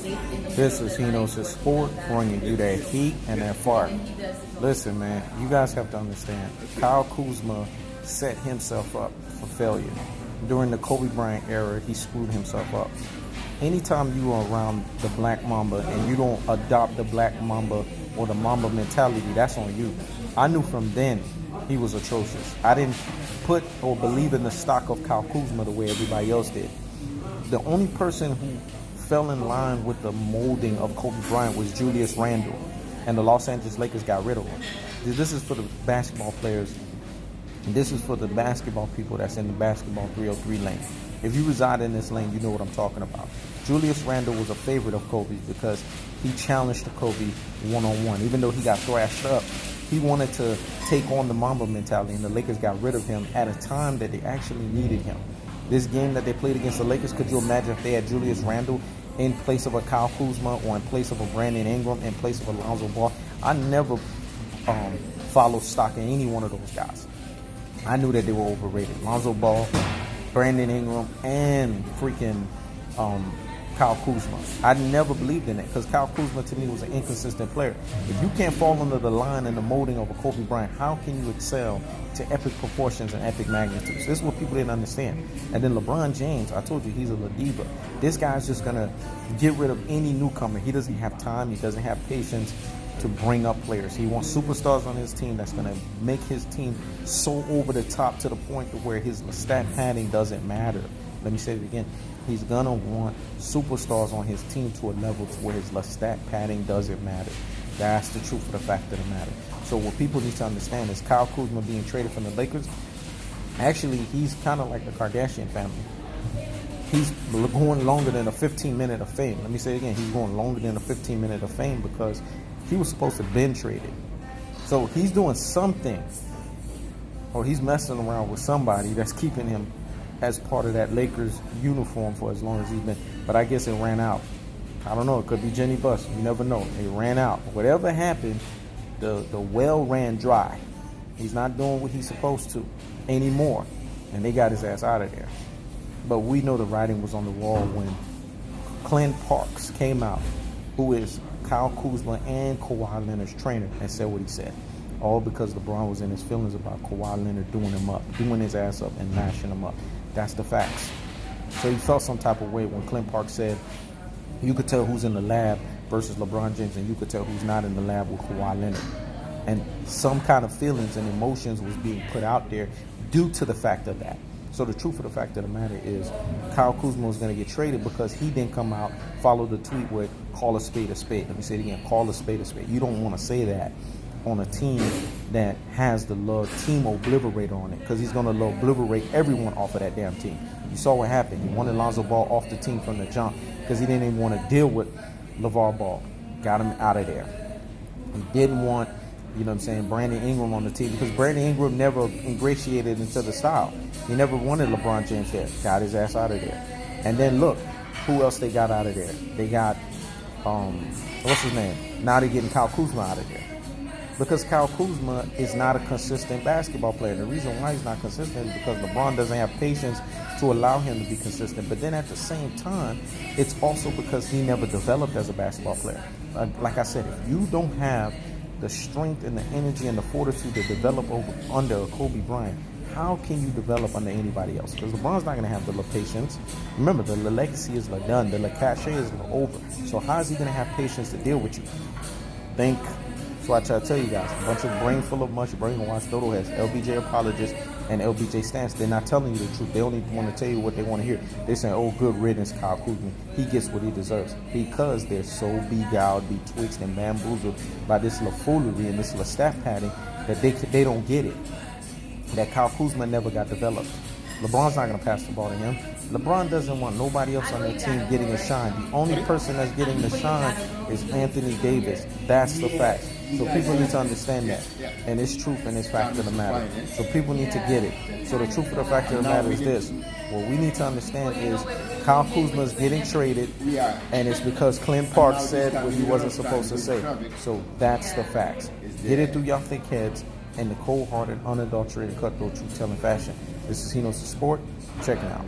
This is Hino's Sport, bringing you that heat and that fire. Listen, man, you guys have to understand, Kyle Kuzma set himself up for failure. During the Kobe Bryant era, he screwed himself up. Anytime you are around the Black Mamba and you don't adopt the Black Mamba or the Mamba mentality, that's on you. I knew from then he was atrocious. I didn't put or believe in the stock of Kyle Kuzma the way everybody else did. The only person who fell in line with the molding of Kobe Bryant was Julius Randle, and the Los Angeles Lakers got rid of him. This is for the basketball players. This is for the basketball people that's in the basketball 303 lane. If you reside in this lane, you know what I'm talking about. Julius Randle was a favorite of Kobe's because he challenged Kobe one-on-one. Even though he got thrashed up, he wanted to take on the Mamba mentality, and the Lakers got rid of him at a time that they actually needed him. This game that they played against the Lakers, could you imagine if they had Julius Randle in place of a Kyle Kuzma or in place of a Brandon Ingram, in place of a Lonzo Ball? I never followed stock in any one of those guys. I knew that they were overrated. Lonzo Ball, Brandon Ingram, and freaking Kyle Kuzma. I never believed in it because Kyle Kuzma to me was an inconsistent player. If you can't fall under the line and the molding of a Kobe Bryant, how can you excel to epic proportions and epic magnitudes? This is what people didn't understand. And then LeBron James, I told you, he's a La Diva. This guy's just going to get rid of any newcomer. He doesn't have time. He doesn't have patience to bring up players. He wants superstars on his team that's going to make his team so over the top to the point to where his stat padding doesn't matter. Let me say it again. He's going to want superstars on his team to a level to where his stat padding doesn't matter. That's the truth of the fact of the matter. So what people need to understand is Kyle Kuzma being traded from the Lakers, actually, he's kind of like the Kardashian family. He's going longer than a 15-minute of fame. Let me say it again. He's going longer than a 15-minute of fame because he was supposed to have been traded. So he's doing something, or he's messing around with somebody that's keeping him as part of that Lakers uniform for as long as he's been. But I guess it ran out. I don't know. It could be Jenny Buss. You never know. It ran out. Whatever happened, the well ran dry. He's not doing what he's supposed to anymore. And they got his ass out of there. But we know the writing was on the wall when Clint Parks came out, who is Kyle Kuzma and Kawhi Leonard's trainer, and said what he said. All because LeBron was in his feelings about Kawhi Leonard doing him up, doing his ass up and mashing him up. That's the facts. So he felt some type of way when Clint Parks said, you could tell who's in the lab versus LeBron James, and you could tell who's not in the lab with Kawhi Leonard. And some kind of feelings and emotions was being put out there due to the fact of that. So the truth of the fact of the matter is Kyle Kuzma was going to get traded because he didn't come out, follow the tweet with call a spade a spade. Let me say it again, call a spade a spade. You don't want to say that on a team that has the team obliterator on it, because he's going to obliterate everyone off of that damn team. You saw what happened. He wanted Lonzo Ball off the team from the jump because he didn't even want to deal with LeVar Ball. Got him out of there. He didn't want, you know what I'm saying, Brandon Ingram on the team because Brandon Ingram never ingratiated into the style. He never wanted LeBron James there. Got his ass out of there. And then look, who else they got out of there? They got, what's his name? Now they're getting Kyle Kuzma out of there. Because Kyle Kuzma is not a consistent basketball player. The reason why he's not consistent is because LeBron doesn't have patience to allow him to be consistent. But then at the same time, it's also because he never developed as a basketball player. Like I said, if you don't have the strength and the energy and the fortitude to develop under a Kobe Bryant, how can you develop under anybody else? Because LeBron's not going to have the patience. Remember, the legacy is done. The cachet is over. So how is he going to have patience to deal with you? Think. So I try to tell you guys, a bunch of brain full of mush, brainwashed dodo heads, LBJ apologists, and LBJ stance. They're not telling you the truth. They only want to tell you what they want to hear. They're saying, oh, good riddance, Kyle Kuzma. He gets what he deserves. Because they're so beguiled, betwixt, and bamboozled by this foolery and this stat padding that they don't get it. That Kyle Kuzma never got developed. LeBron's not going to pass the ball to him. LeBron doesn't want nobody else on their team getting a shine. The only person that's getting the shine is Anthony Davis. That's the fact. So people need to understand that. And it's truth and it's fact of the matter. So people need to get it. So the truth of the fact of the matter is this. What we need to understand is Kyle Kuzma is getting traded, and it's because Clint Parks said what he wasn't supposed to say. So that's the facts. Get it through your thick heads in the cold-hearted, unadulterated, cutthroat, truth-telling fashion. This is Hino's Sport. Check it out.